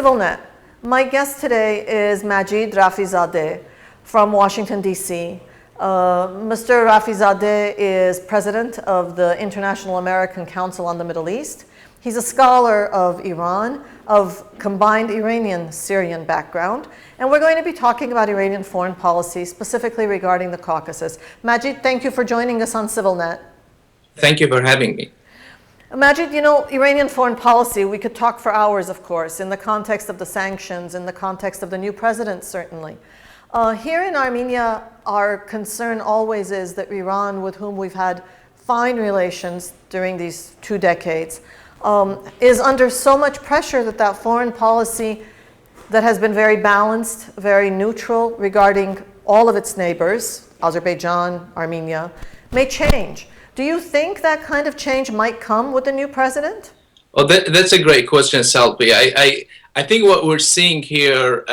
CivilNet. My guest today is Majid Rafizadeh from Washington, D.C. Mr. Rafizadeh is president of the International American Council on the Middle East. He's a scholar of Iran, of combined Iranian-Syrian background, and we're going to be talking about Iranian foreign policy, specifically regarding the Caucasus. Majid, thank you for joining us on CivilNet. Thank you for having me. Majid, you know, Iranian foreign policy, we could talk for hours, of course, in the context of the sanctions, in the context of the new president, certainly. Here in Armenia, our concern always is that Iran, with whom we've had fine relations during these 2 decades, is under so much pressure that that foreign policy that has been very balanced, very neutral regarding all of its neighbors, Azerbaijan, Armenia, may change. Do you think that kind of change might come with the new president? Well, that's a great question, Salpi. I think what we're seeing here,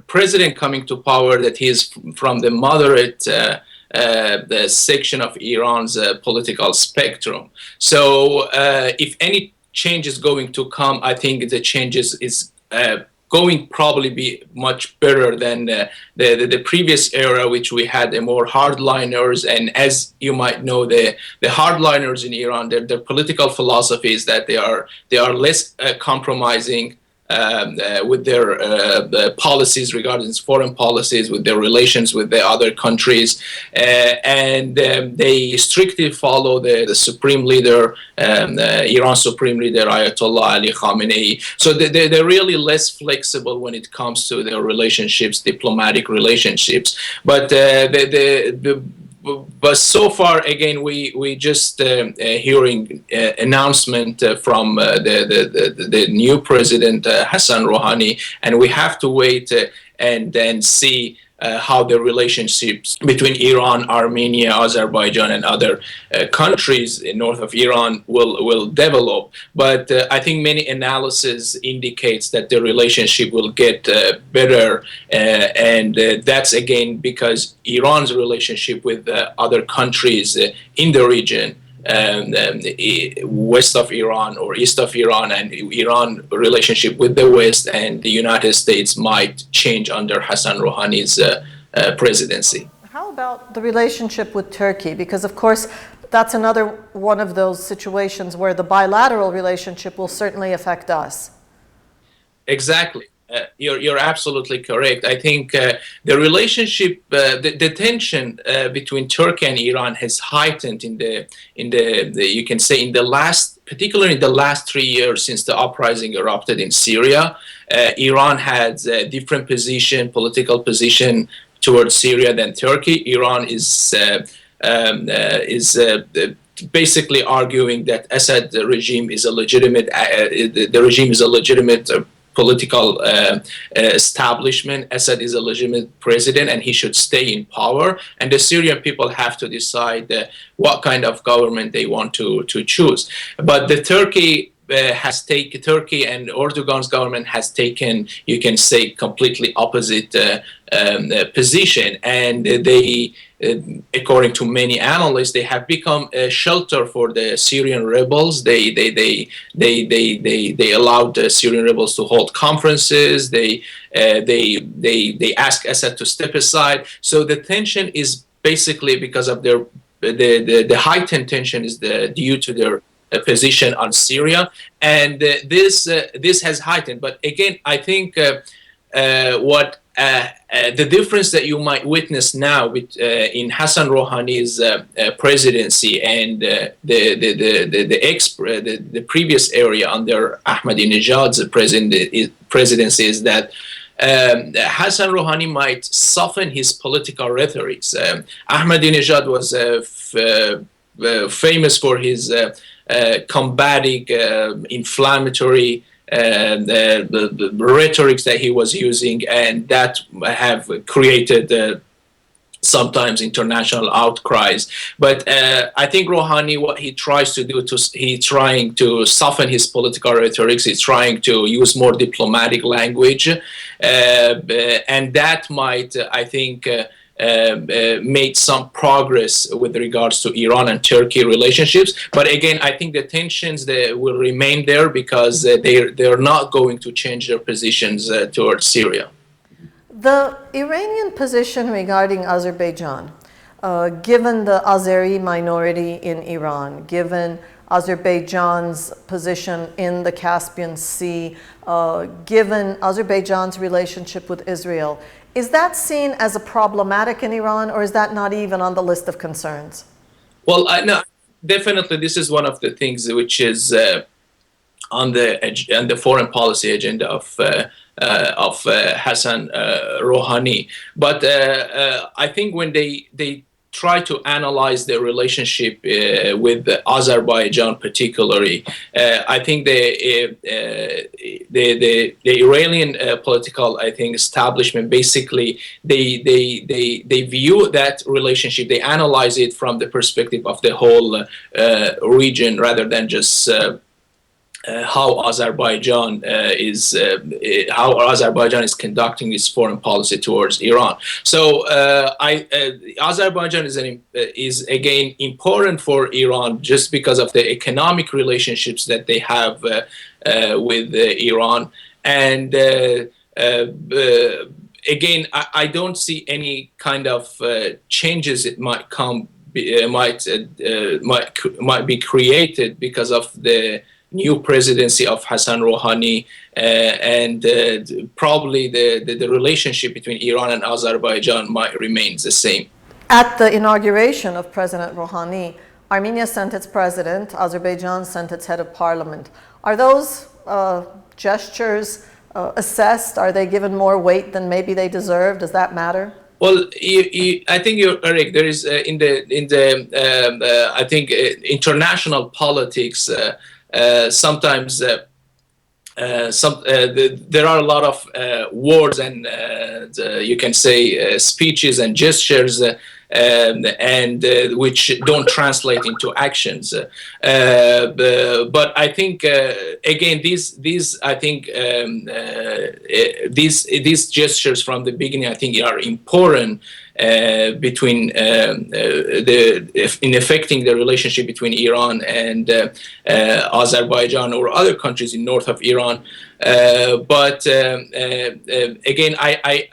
president coming to power, that he is from the moderate the section of Iran's political spectrum. So if any change is going to come, I think the changes is going probably be much better than the previous era, which we had more hardliners. And as you might know, the hardliners in Iran, their political philosophy is that they are less compromising with their policies regarding foreign policies, with their relations with the other countries, and they strictly follow the supreme leader, Iran's supreme leader, Ayatollah Ali Khamenei. So they're really less flexible when it comes to their relationships, diplomatic relationships. But so far, again, we just hearing announcement from the new president Hassan Rouhani, and we have to wait and then see how the relationships between Iran, Armenia, Azerbaijan, and other countries north of Iran will develop. But I think many analysis indicates that the relationship will get better, and that's again because Iran's relationship with other countries in the region, west of Iran or east of Iran, and Iran relationship with the West and the United States might change under Hassan Rouhani's presidency. How about the relationship with Turkey? Because of course, that's another one of those situations where the bilateral relationship will certainly affect us. Exactly. You're absolutely correct. I think the relationship, the tension between Turkey and Iran has heightened in the you can say in the last, particularly in the last 3 years since the uprising erupted in Syria. Iran had a different position, political position towards Syria than Turkey. Iran is basically arguing that Assad regime is a legitimate, the regime is a legitimate political establishment. Assad is a legitimate president and he should stay in power, and the Syrian people have to decide what kind of government they want to choose. But the Turkey and Erdogan's government has taken, you can say, completely opposite position, and they, according to many analysts, they have become a shelter for the Syrian rebels. They allowed the Syrian rebels to hold conferences. They ask Assad to step aside. So the tension is basically because of their the heightened tension is due to their position on Syria, and this has heightened. But again, I think what the difference that you might witness now with in Hassan Rouhani's presidency and the previous area under Ahmadinejad's presidency is that Hassan Rouhani might soften his political rhetoric. Ahmadinejad was famous for his combating, inflammatory the rhetorics that he was using, and that have created sometimes international outcries. But I think Rouhani, what he tries to do, he's trying to soften his political rhetorics. He's trying to use more diplomatic language, and that might, I think, made some progress with regards to Iran and Turkey relationships. But again, I think the tensions will remain there because they're not going to change their positions towards Syria. The Iranian position regarding Azerbaijan, given the Azeri minority in Iran, given Azerbaijan's position in the Caspian Sea, given Azerbaijan's relationship with Israel, is that seen as a problematic in Iran, or is that not even on the list of concerns? Well, no, definitely this is one of the things which is on the foreign policy agenda of Hassan Rouhani. But I think when they try to analyze the relationship with Azerbaijan particularly, I think the Iranian political, I think, establishment basically they view that relationship, they analyze it from the perspective of the whole region rather than just how Azerbaijan is conducting its foreign policy towards Iran. So Azerbaijan is again important for Iran just because of the economic relationships that they have with Iran, and again, I don't see any kind of changes it might be created because of the new presidency of Hassan Rouhani, and probably the relationship between Iran and Azerbaijan might remain the same. At the inauguration of President Rouhani, Armenia sent its president, Azerbaijan sent its head of parliament. Are those gestures assessed? Are they given more weight than maybe they deserve? Does that matter? Well, I think you're correct. There is in the I think international politics. Sometimes there are a lot of words and you can say speeches and gestures and which don't translate into actions. But I think again these I think these gestures from the beginning I think are important. Between in affecting the relationship between Iran and Azerbaijan or other countries in north of Iran, but again, I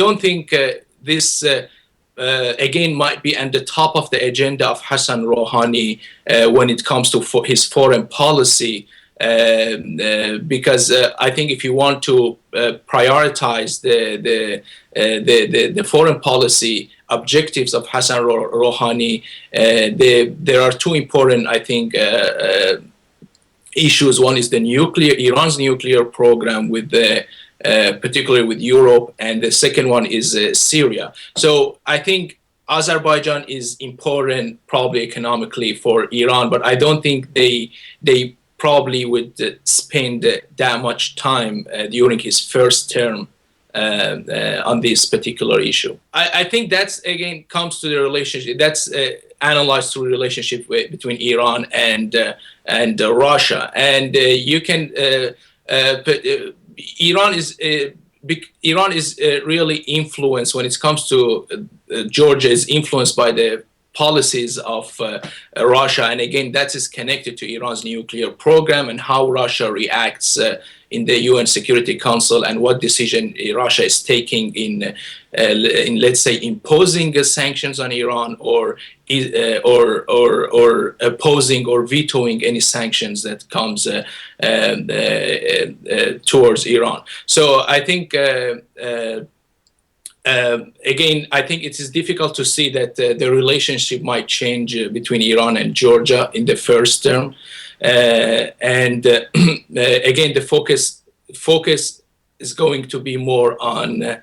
don't think this again might be at the top of the agenda of Hassan Rouhani when it comes to his foreign policy. Because I think if you want to prioritize the foreign policy objectives of Hassan Rouhani, there are two important, I think, issues. One is the Iran's nuclear program with particularly with Europe, and the second one is Syria. So I think Azerbaijan is important, probably economically, for Iran, but I don't think they probably would spend that much time during his first term on this particular issue. I think that's again comes to the relationship that's analyzed through the relationship between Iran and Russia, and you can Iran is really influenced when it comes to Georgia is influenced by the policies of Russia, and again that is connected to Iran's nuclear program and how Russia reacts in the UN Security Council and what decision Russia is taking in let's say imposing sanctions on Iran or opposing or vetoing any sanctions that comes towards Iran. So I think again, I think it is difficult to see that the relationship might change between Iran and Georgia in the first term, and again, the focus is going to be more on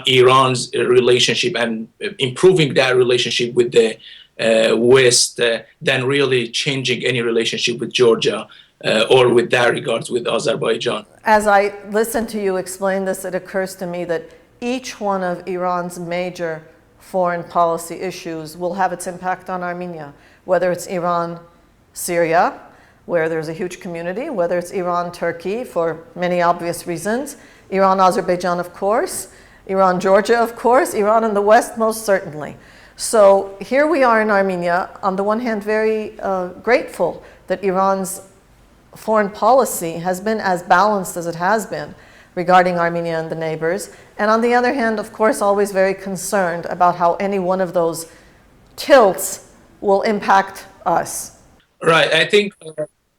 Iran's relationship and improving that relationship with the West than really changing any relationship with Georgia. Or with that regards with Azerbaijan. As I listen to you explain this, it occurs to me that each one of Iran's major foreign policy issues will have its impact on Armenia, whether it's Iran-Syria, where there's a huge community, whether it's Iran-Turkey for many obvious reasons, Iran-Azerbaijan, of course, Iran, Georgia, of course, Iran in the West, most certainly. So here we are in Armenia, on the one hand, very grateful that Iran's foreign policy has been as balanced as it has been regarding Armenia and the neighbors. And on the other hand, of course, always very concerned about how any one of those tilts will impact us. Right. I think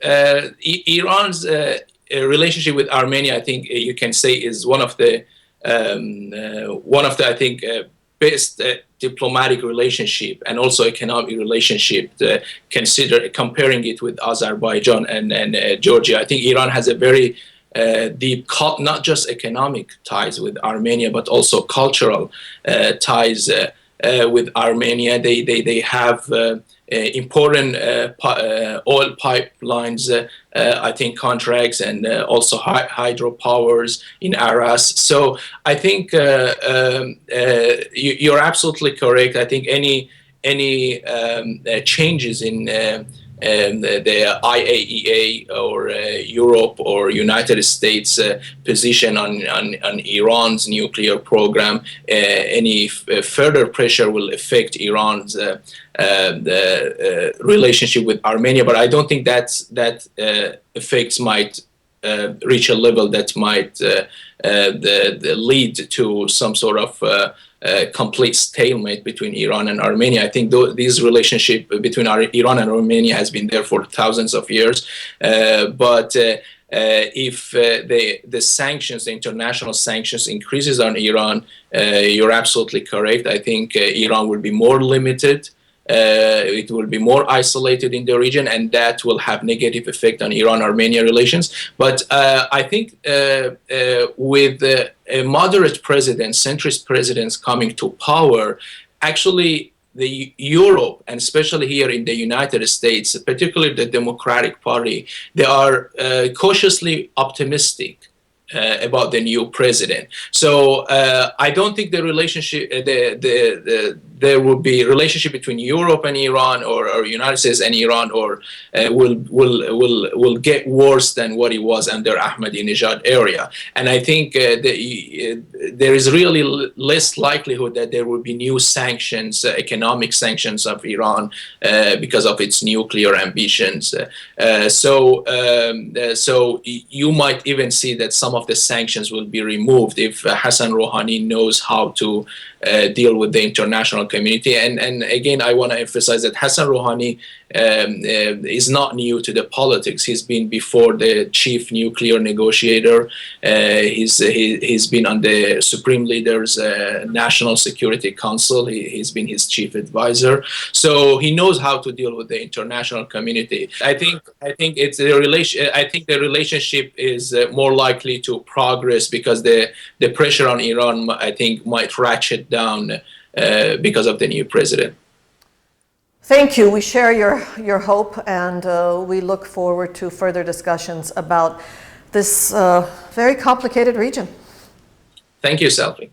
Iran's relationship with Armenia, I think you can say, is one of the I think best diplomatic relationship and also economic relationship. Consider comparing it with Azerbaijan and Georgia. I think Iran has a very deep, not just economic ties with Armenia, but also cultural ties with Armenia. They have important oil pipelines, I think contracts, and also hydropowers in Aras. So I think you're absolutely correct. I think any changes in the IAEA or Europe or United States position on Iran's nuclear program, any further pressure will affect Iran's the relationship with Armenia. But I don't think that effects might reach a level that might lead to some sort of complete stalemate between Iran and Armenia. I think this relationship between Iran and Armenia has been there for thousands of years. But if the sanctions, the international sanctions, increases on Iran, you're absolutely correct. I think Iran will be more limited. It will be more isolated in the region, and that will have negative effect on Iran-Armenia relations. But I think with a moderate president, centrist presidents coming to power, actually the Europe, and especially here in the United States, particularly the Democratic Party, they are cautiously optimistic about the new president. So I don't think the relationship, there will be a relationship between Europe and Iran, or United States and Iran, or will get worse than what it was under Ahmadinejad era. And I think there is really less likelihood that there will be new sanctions, economic sanctions of Iran because of its nuclear ambitions. So you might even see that some of the sanctions will be removed if Hassan Rouhani knows how to deal with the international community. And again, I want to emphasize that Hassan Rouhani is not new to the politics. He's been before the chief nuclear negotiator. He's been on the Supreme Leader's National Security Council. He's been his chief advisor. So he knows how to deal with the international community. I think it's a relation. I think the relationship is more likely to progress because the pressure on Iran, I think, might ratchet down because of the new president. Thank you. We share your hope, and we look forward to further discussions about this very complicated region. Thank you, Salpi.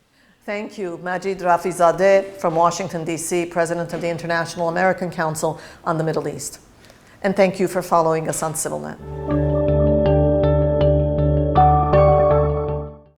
Thank you. Majid Rafizadeh from Washington, D.C., President of the International American Council on the Middle East. And thank you for following us on CivilNet.